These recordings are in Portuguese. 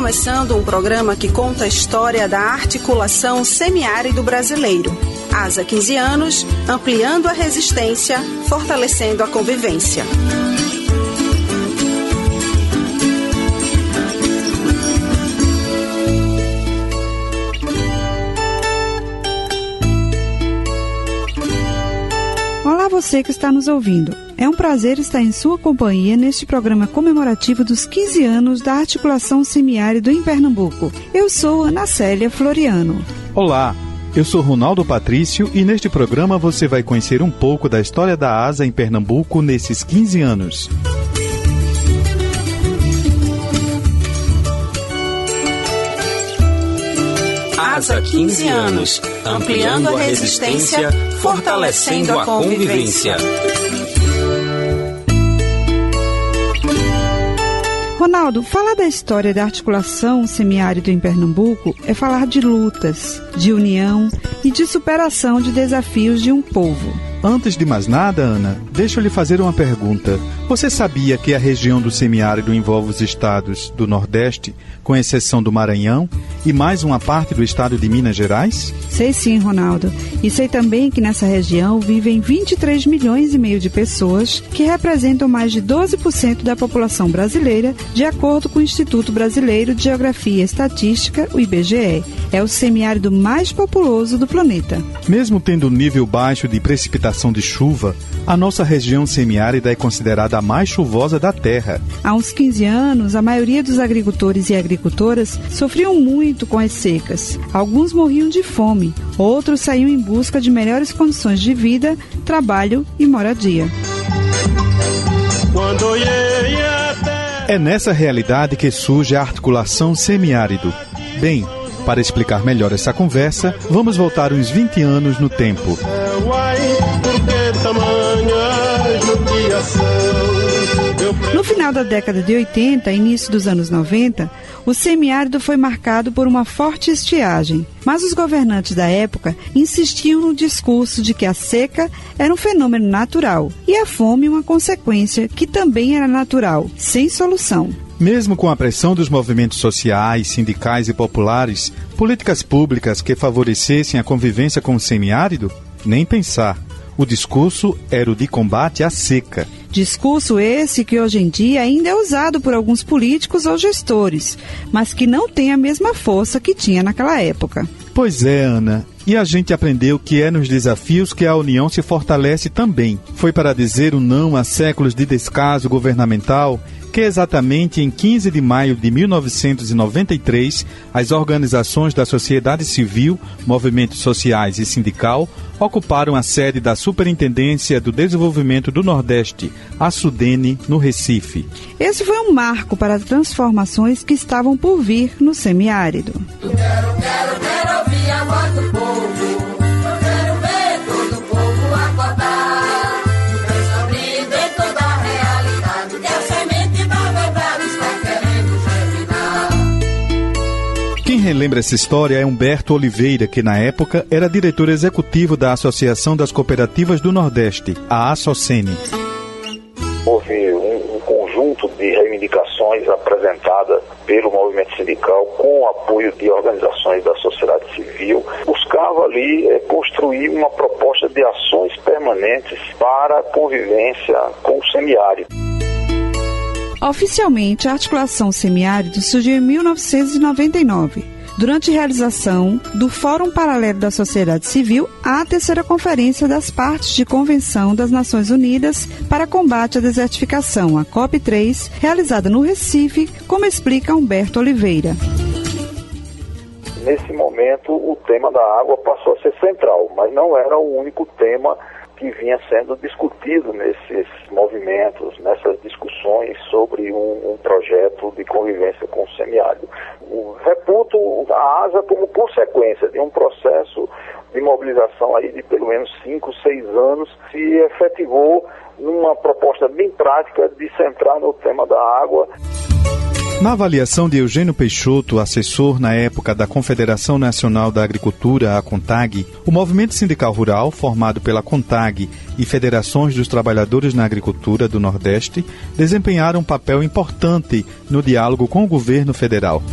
começando um programa que conta a história da articulação semiárido brasileiro. ASA 15 anos, ampliando a resistência, fortalecendo a convivência. Olá, você que está nos ouvindo. É um prazer estar em sua companhia neste programa comemorativo dos 15 anos da articulação semiárido em Pernambuco. Eu sou Ana Célia Floriano. Olá, eu sou Ronaldo Patrício e neste programa você vai conhecer um pouco da história da ASA em Pernambuco nesses 15 anos. ASA 15 anos, ampliando a resistência, fortalecendo a convivência. Ronaldo, falar da história da articulação semiárido em Pernambuco é falar de lutas, de união e de superação de desafios de um povo. Antes de mais nada, Ana, deixa eu lhe fazer uma pergunta. Você sabia que a região do semiárido envolve os estados do Nordeste, com exceção do Maranhão, e mais uma parte do estado de Minas Gerais? Sei sim, Ronaldo. E sei também que nessa região vivem 23 milhões e meio de pessoas, que representam mais de 12% da população brasileira, de acordo com o Instituto Brasileiro de Geografia e Estatística, o IBGE. É o semiárido mais populoso do planeta. Mesmo tendo um nível baixo de precipitação de chuva, a nossa região semiárida é considerada a mais chuvosa da Terra. Há uns 15 anos, a maioria dos agricultores e agricultoras sofriam muito com as secas. Alguns morriam de fome, outros saíam em busca de melhores condições de vida, trabalho e moradia. É nessa realidade que surge a articulação semiárido. Bem, para explicar melhor essa conversa, vamos voltar uns 20 anos no tempo. No final da década de 80 e início dos anos 90, o semiárido foi marcado por uma forte estiagem. Mas os governantes da época insistiam no discurso de que a seca era um fenômeno natural e a fome uma consequência que também era natural, sem solução. Mesmo com a pressão dos movimentos sociais, sindicais e populares, políticas públicas que favorecessem a convivência com o semiárido? Nem pensar. O discurso era o de combate à seca. Discurso esse que hoje em dia ainda é usado por alguns políticos ou gestores, mas que não tem a mesma força que tinha naquela época. Pois é, Ana. E a gente aprendeu que é nos desafios que a União se fortalece também. Foi para dizer o não a séculos de descaso governamental que exatamente em 15 de maio de 1993, as organizações da sociedade civil, movimentos sociais e sindical ocuparam a sede da Superintendência do Desenvolvimento do Nordeste, a SUDENE, no Recife. Esse foi um marco para as transformações que estavam por vir no semiárido. Quero ouvir a voz do povo. Eu quero ver todo o povo acordar. Descobrir toda a realidade. Que a semente da verdade está querendo germinar. Quem relembra essa história é Humberto Oliveira, que na época era diretor executivo da Associação das Cooperativas do Nordeste, a ASSOCENE. Houve um conjunto de reivindicações apresentadas pelo movimento sindical com o apoio de organizações da sociedade civil. Buscava ali construir uma proposta de ações permanentes para a convivência com o semiárido. Oficialmente, a articulação semiárido surgiu em 1999. Durante a realização do Fórum Paralelo da Sociedade Civil, a terceira conferência das partes de Convenção das Nações Unidas para Combate à Desertificação, a COP3, realizada no Recife, como explica Humberto Oliveira. Nesse momento, o tema da água passou a ser central, mas não era o único tema que vinha sendo discutido nesses movimentos, nessas discussões sobre um projeto de convivência com o semiárido. Reputo a ASA como consequência de um processo de mobilização aí de pelo menos 5, 6 anos, se efetivou numa proposta bem prática de centrar no tema da água. Na avaliação de Eugênio Peixoto, assessor na época da Confederação Nacional da Agricultura, a CONTAG, o movimento sindical rural, formado pela CONTAG e federações dos trabalhadores na agricultura do Nordeste, desempenharam um papel importante no diálogo com o governo federal.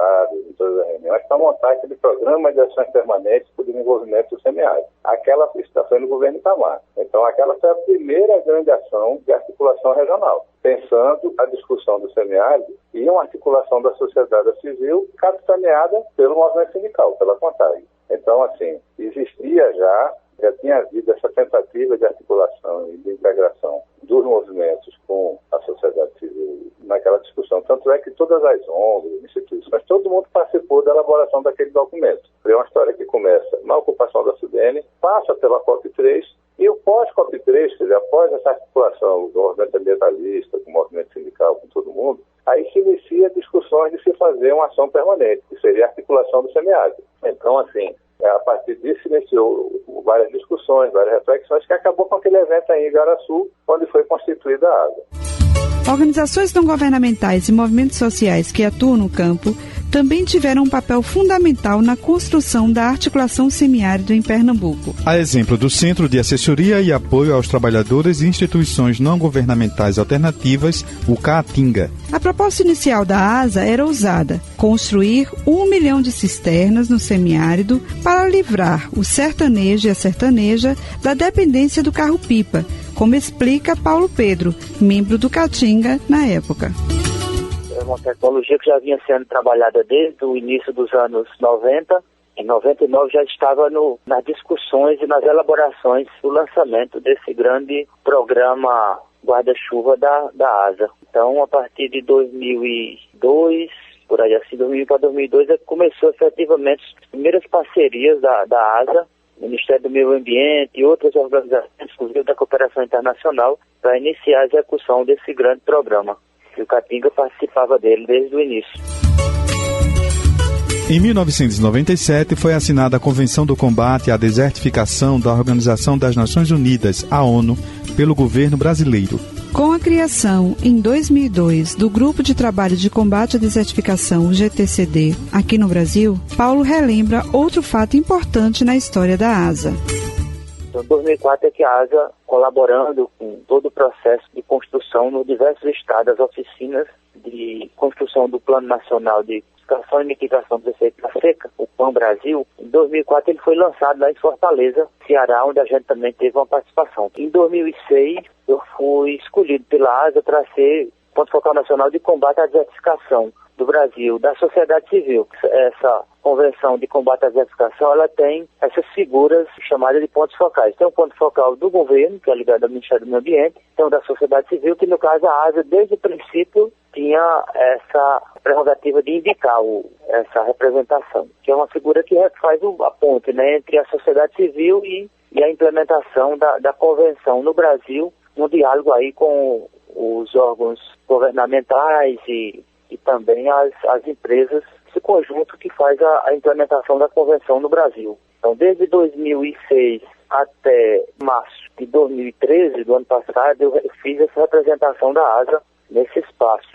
deputados, em todas as reuniões, para montar aquele programa de ações permanentes para o desenvolvimento do semiárido. Aquela foi no governo Itamar. Então, aquela foi a primeira grande ação de articulação regional, pensando a discussão do semiárido e uma articulação da sociedade civil capitaneada pelo movimento sindical, pela CONTAG. Então, assim, existia já tinha havido essa tentativa de articulação e de integração dos movimentos com a sociedade civil naquela discussão. Tanto é que todas as ONGs, instituições, todo mundo participou da elaboração daquele documento. É uma história que começa na ocupação da Sudene, passa pela COP3 e o pós-COP3, quer dizer, após essa articulação do movimento ambientalista, com o movimento sindical, com todo mundo, aí se inicia discussões de se fazer uma ação permanente, que seria a articulação do semiárido. Então, assim, a partir disso iniciou várias discussões, várias reflexões, que acabou com aquele evento aí em Igaraçu, onde foi constituída a ASA. Organizações não governamentais e movimentos sociais que atuam no campo também tiveram um papel fundamental na construção da articulação semiárido em Pernambuco. A exemplo do Centro de Assessoria e Apoio aos Trabalhadores e Instituições Não Governamentais Alternativas, o CAATINGA. A proposta inicial da ASA era ousada: construir 1 milhão de cisternas no semiárido para livrar o sertanejo e a sertaneja da dependência do carro-pipa, como explica Paulo Pedro, membro do CAATINGA na época. É uma tecnologia que já vinha sendo trabalhada desde o início dos anos 90. Em 99 já estava nas discussões e nas elaborações do lançamento desse grande programa guarda-chuva da ASA. Então, a partir de 2002, por aí assim, 2000 para 2002, começou efetivamente as primeiras parcerias da ASA, Ministério do Meio Ambiente e outras organizações, inclusive da Cooperação Internacional, para iniciar a execução desse grande programa. E o CAATINGA participava dele desde o início. Em 1997 foi assinada a Convenção do Combate à Desertificação da Organização das Nações Unidas, a ONU, pelo governo brasileiro. Com a criação, em 2002, do Grupo de Trabalho de Combate à Desertificação, o GTCD, aqui no Brasil, Paulo relembra outro fato importante na história da ASA. Então, em 2004 é que a ASA, colaborando com todo o processo de construção nos diversos estados, as oficinas de construção do Plano Nacional de Educação e Mitigação dos Efeitos da Seca, o PAN Brasil, em 2004 ele foi lançado lá em Fortaleza, Ceará, onde a gente também teve uma participação. Em 2006 eu fui escolhido pela ASA para ser ponto focal nacional de combate à desertificação do Brasil, da sociedade civil. Essa convenção de combate à desertificação, ela tem essas figuras chamadas de pontos focais. Tem um ponto focal do governo, que é ligado ao Ministério do Meio Ambiente, tem um da sociedade civil, que no caso a ASA, desde o princípio, tinha essa prerrogativa de indicar essa representação, que é uma figura que faz a ponte, né, entre a sociedade civil e a implementação da convenção no Brasil, um diálogo aí com os órgãos governamentais e também as empresas, esse conjunto que faz a implementação da convenção no Brasil. Então, desde 2006 até março de 2013, do ano passado, eu fiz essa representação da ASA nesse espaço.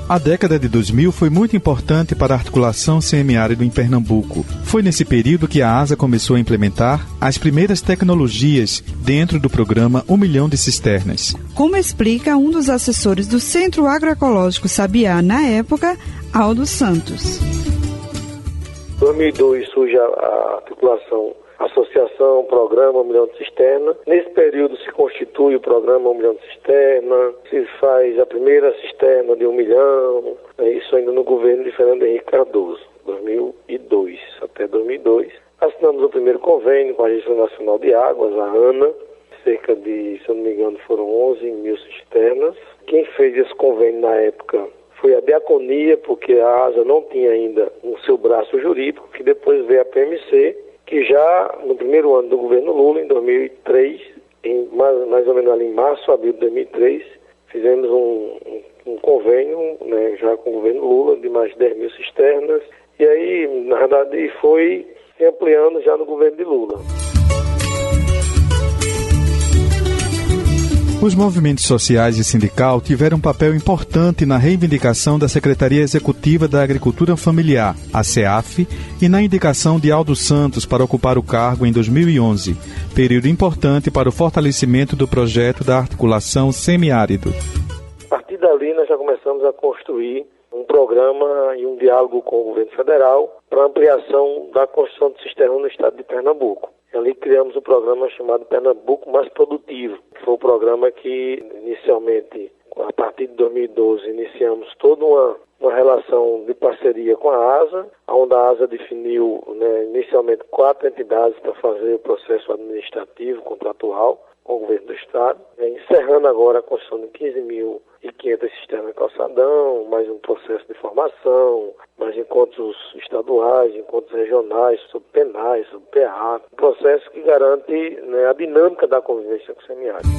A década de 2000 foi muito importante para a articulação semiárido em Pernambuco. Foi nesse período que a ASA começou a implementar as primeiras tecnologias dentro do programa 1 milhão de cisternas. Como explica um dos assessores do Centro Agroecológico Sabiá na época, Aldo Santos. Em 2002 surge a articulação Associação, Programa 1 milhão de cisterna. Nesse período se constitui o Programa 1 milhão de cisterna, se faz a primeira cisterna de 1 milhão, isso ainda no governo de Fernando Henrique Cardoso, 2002, até 2002. Assinamos o primeiro convênio com a Agência Nacional de Águas, a ANA, cerca de, se eu não me engano, foram 11 mil cisternas. Quem fez esse convênio na época foi a Diaconia, porque a ASA não tinha ainda o seu braço jurídico, que depois veio a PMC, que já no primeiro ano do governo Lula, em 2003, mais ou menos ali em março, abril de 2003, fizemos um convênio, né, já com o governo Lula, de mais de 10 mil cisternas, e aí, na verdade, foi se ampliando já no governo de Lula. Os movimentos sociais e sindical tiveram um papel importante na reivindicação da Secretaria Executiva da Agricultura Familiar, a SEAF, e na indicação de Aldo Santos para ocupar o cargo em 2011, período importante para o fortalecimento do projeto da articulação semiárido. começamos a construir um programa e um diálogo com o governo federal para ampliação da construção de cisterna no estado de Pernambuco. Ali criamos um programa chamado Pernambuco Mais Produtivo, que foi um programa que inicialmente, a partir de 2012, iniciamos toda uma relação de parceria com a ASA, onde a ASA definiu inicialmente 4 entidades para fazer o processo administrativo, contratual, com o governo do estado, encerrando agora a construção de 15.500 cisternas de calçadão, mais um processo de formação, mais encontros estaduais, encontros regionais, sobre penais, sobre PA, um processo que garante a dinâmica da convivência com o semiárido.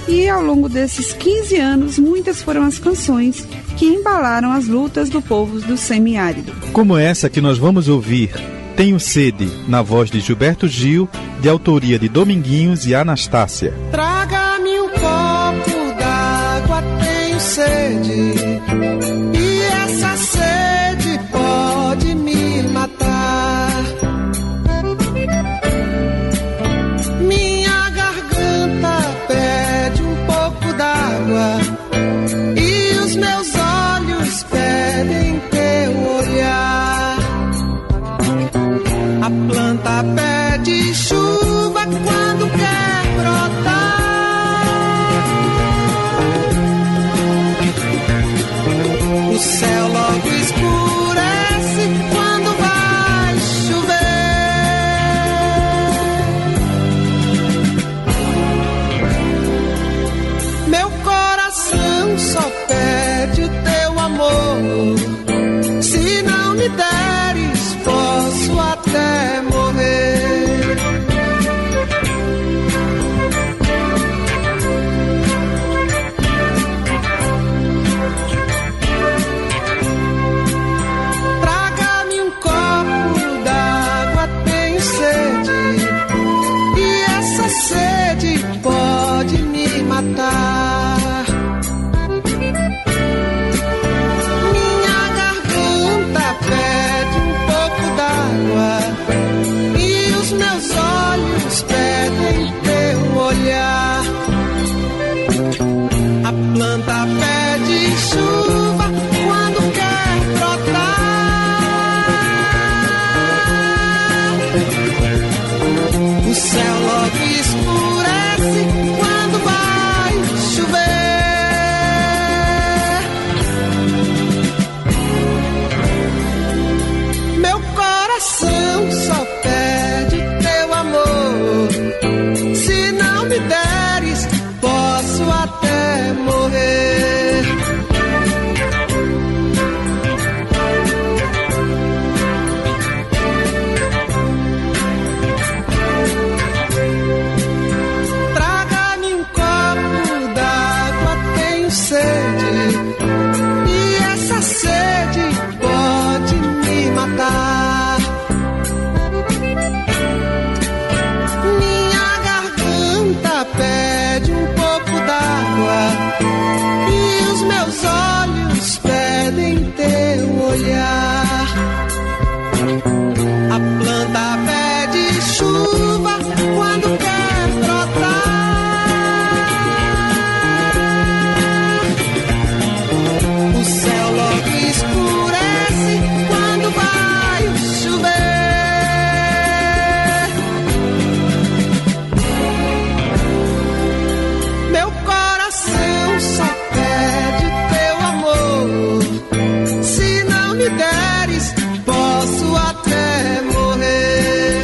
E ao longo desses 15 anos, muitas foram as canções que embalaram as lutas do povo do semiárido. Como essa que nós vamos ouvir, Tenho Sede, na voz de Gilberto Gil, de autoria de Dominguinhos e Anastácia. Traga-me um copo d'água, tenho sede, e essa sede pode me matar. Minha garganta pede um pouco d'água, e os meus olhos pedem teu olhar. A planta pede chuva quando quer brotar. O céu logo escurece quando vai chover. Meu coração só pede o teu amor. Se não me deres, posso até morrer. Traga-me um copo d'água, tenho sede, e essa sede pode me matar. Minha garganta pede um pouco d'água, e os meus olhos pedem teu olhar. A planta pede chuva quando quer brotar. O céu logo escurece quando vai chover. Meu coração só pede teu amor. Se não me deres, posso até morrer. Traga-me um copo d'água, tenho sede, e essa sede pode me matar. Minha garganta pede um pouco d'água, e os meus olhos pedem teu olhar. A planta pede chuva quando quer brotar. O céu logo escurece quando vai chover. Meu coração só pede teu amor. Se não me deres, posso até morrer.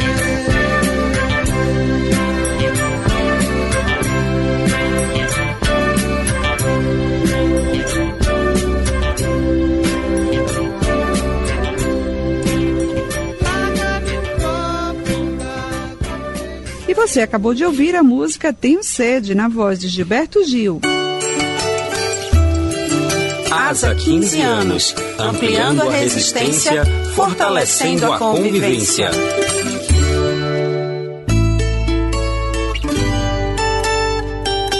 E você acabou de ouvir a música Tenho Sede, na voz de Gilberto Gil. ASA 15 anos, ampliando a resistência, fortalecendo a convivência.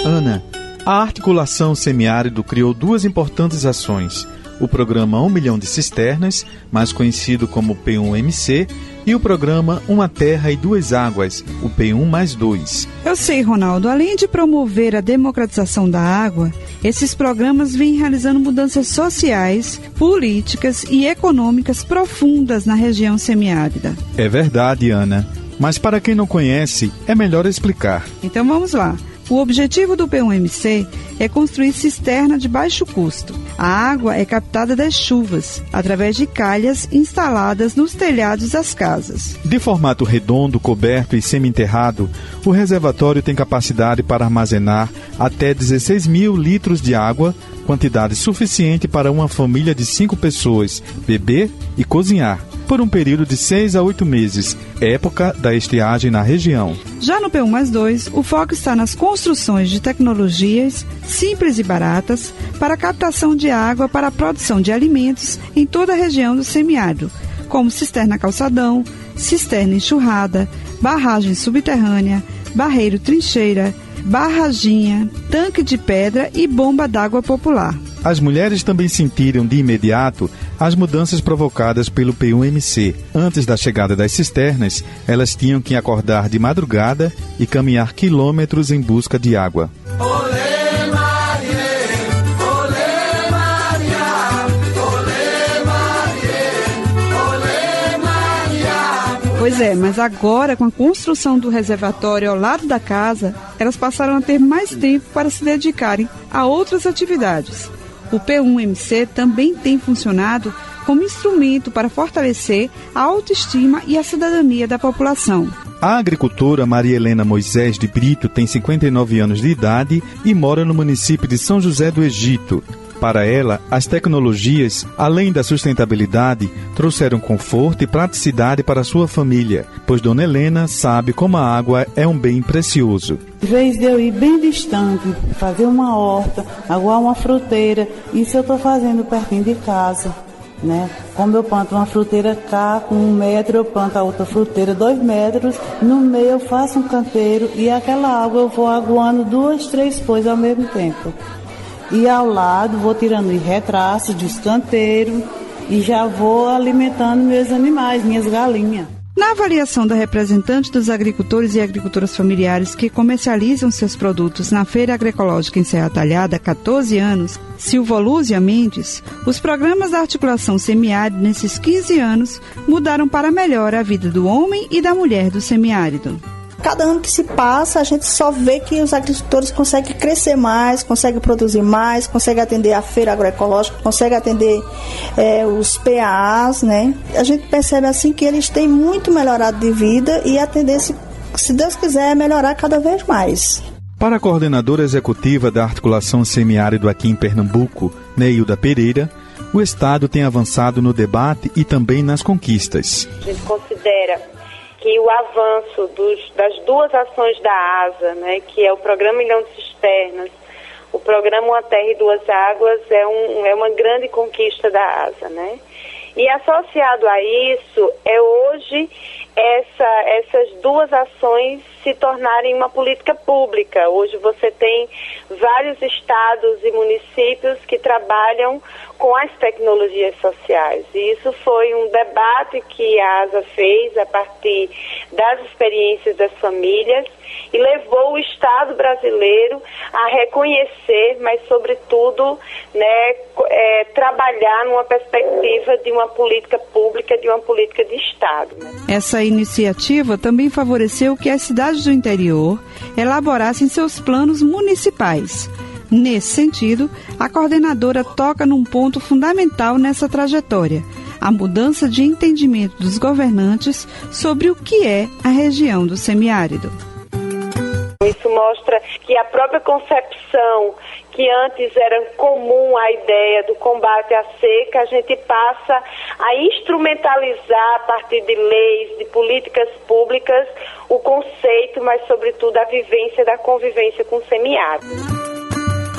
Ana, a articulação semiárido criou 2 importantes ações. o programa 1 milhão de cisternas, mais conhecido como P1MC, e o programa Uma Terra e Duas Águas, o P1+2. Eu sei, Ronaldo, além de promover a democratização da água, esses programas vêm realizando mudanças sociais, políticas e econômicas profundas na região semiárida. É verdade, Ana. Mas para quem não conhece, é melhor explicar. Então vamos lá. O objetivo do P1MC é construir cisterna de baixo custo. A água é captada das chuvas, através de calhas instaladas nos telhados das casas. De formato redondo, coberto e semi-enterrado, o reservatório tem capacidade para armazenar até 16 mil litros de água, quantidade suficiente para uma família de 5 pessoas beber e cozinhar, por um período de 6 a 8 meses, época da estiagem na região. Já no P1+2, o foco está nas construções de tecnologias simples e baratas para a captação de água para a produção de alimentos em toda a região do semiárido, como cisterna calçadão, cisterna enxurrada, barragem subterrânea, barreiro trincheira, barraginha, tanque de pedra e bomba d'água popular. As mulheres também sentiram de imediato as mudanças provocadas pelo P1MC. Antes da chegada das cisternas, elas tinham que acordar de madrugada e caminhar quilômetros em busca de água. Olê Maria, olê Maria, olê Maria, olê Maria. Pois é, mas agora, com a construção do reservatório ao lado da casa, elas passaram a ter mais tempo para se dedicarem a outras atividades. O P1MC também tem funcionado como instrumento para fortalecer a autoestima e a cidadania da população. A agricultora Maria Helena Moisés de Brito tem 59 anos de idade e mora no município de São José do Egito. Para ela, as tecnologias, além da sustentabilidade, trouxeram conforto e praticidade para sua família, pois Dona Helena sabe como a água é um bem precioso. Em vez de eu ir bem distante, fazer uma horta, aguar uma fruteira, isso eu estou fazendo pertinho de casa, né? Como eu planto uma fruteira cá, com 1 metro, eu planto a outra fruteira 2 metros, no meio eu faço um canteiro e aquela água eu vou aguando 2, 3 coisas ao mesmo tempo. E ao lado vou tirando os retraços de canteiro e já vou alimentando meus animais, minhas galinhas. Na avaliação da representante dos agricultores e agricultoras familiares que comercializam seus produtos na Feira Agroecológica em Serra Talhada há 14 anos, Silva Lúcia Mendes, os programas da articulação semiárida nesses 15 anos mudaram para melhor a vida do homem e da mulher do semiárido. Cada ano que se passa, a gente só vê que os agricultores conseguem crescer mais, conseguem produzir mais, conseguem atender a feira agroecológica, conseguem atender os PAs, né? A gente percebe assim que eles têm muito melhorado de vida e a tendência, se Deus quiser, é melhorar cada vez mais. Para a coordenadora executiva da articulação semiárido aqui em Pernambuco, Neilda Pereira, o Estado tem avançado no debate e também nas conquistas. A gente considera que o avanço das duas ações da ASA, né, que é o Programa Milhão de Cisternas, o Programa Uma Terra e Duas Águas, é uma grande conquista da ASA, né? E associado a isso, é hoje essas duas ações se tornarem uma política pública. Hoje você tem vários estados e municípios que trabalham com as tecnologias sociais. E isso foi um debate que a ASA fez a partir das experiências das famílias e levou o Estado brasileiro a reconhecer, mas sobretudo, né, trabalhar numa perspectiva de uma política pública, de uma política de Estado. Né? Essa iniciativa também favoreceu que as cidades do interior elaborassem seus planos municipais. Nesse sentido, a coordenadora toca num ponto fundamental nessa trajetória: a mudança de entendimento dos governantes sobre o que é a região do semiárido. Isso mostra que a própria concepção que antes era comum a ideia do combate à seca, a gente passa a instrumentalizar a partir de leis, de políticas públicas, o conceito, mas sobretudo a vivência da convivência com o semiárido.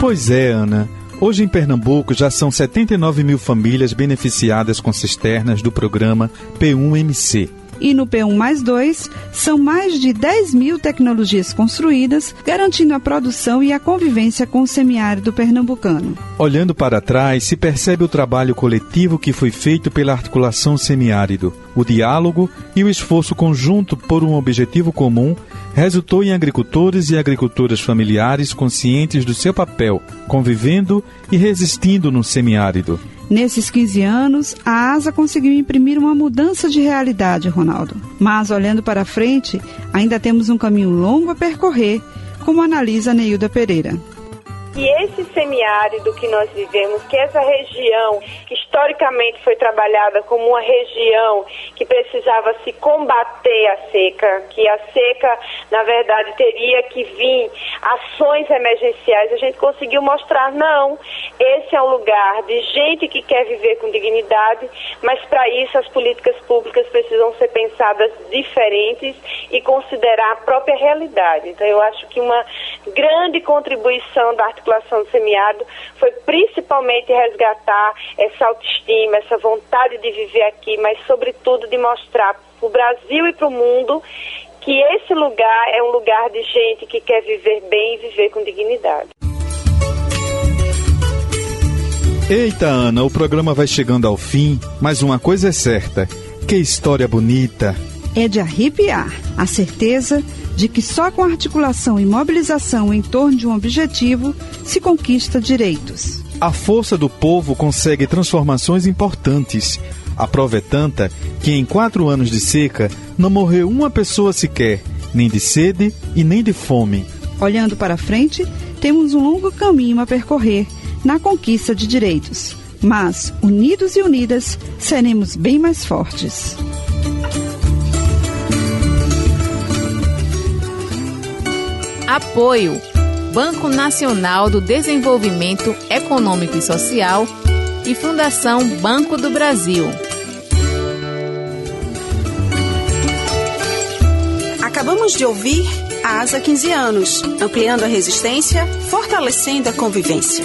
Pois é, Ana. Hoje em Pernambuco já são 79 mil famílias beneficiadas com cisternas do programa P1MC. E no P1+2, são mais de 10 mil tecnologias construídas, garantindo a produção e a convivência com o semiárido pernambucano. Olhando para trás, se percebe o trabalho coletivo que foi feito pela articulação semiárido. O diálogo e o esforço conjunto por um objetivo comum resultou em agricultores e agricultoras familiares conscientes do seu papel, convivendo e resistindo no semiárido. Nesses 15 anos, a ASA conseguiu imprimir uma mudança de realidade, Ronaldo. Mas, olhando para frente, ainda temos um caminho longo a percorrer, como analisa Neilda Pereira. E esse semiárido que nós vivemos, que essa região que historicamente foi trabalhada como uma região que precisava se combater a seca, que a seca, na verdade, teria que vir ações emergenciais, a gente conseguiu mostrar, não, esse é um lugar de gente que quer viver com dignidade, mas para isso as políticas públicas precisam ser pensadas diferentes e considerar a própria realidade. Então eu acho que uma grande contribuição da articulação do semiárido foi principalmente resgatar essa autoestima, essa vontade de viver aqui, mas sobretudo de mostrar para o Brasil e para o mundo que esse lugar é um lugar de gente que quer viver bem e viver com dignidade. Eita, Ana, o programa vai chegando ao fim, mas uma coisa é certa, que história bonita. É de arrepiar a certeza de que só com articulação e mobilização em torno de um objetivo se conquista direitos. A força do povo consegue transformações importantes. A prova é tanta que em 4 anos de seca não morreu uma pessoa sequer, nem de sede e nem de fome. Olhando para frente, temos um longo caminho a percorrer na conquista de direitos. Mas, unidos e unidas, seremos bem mais fortes. Apoio: Banco Nacional do Desenvolvimento Econômico e Social e Fundação Banco do Brasil. Acabamos de ouvir a ASA 15 anos, ampliando a resistência, fortalecendo a convivência.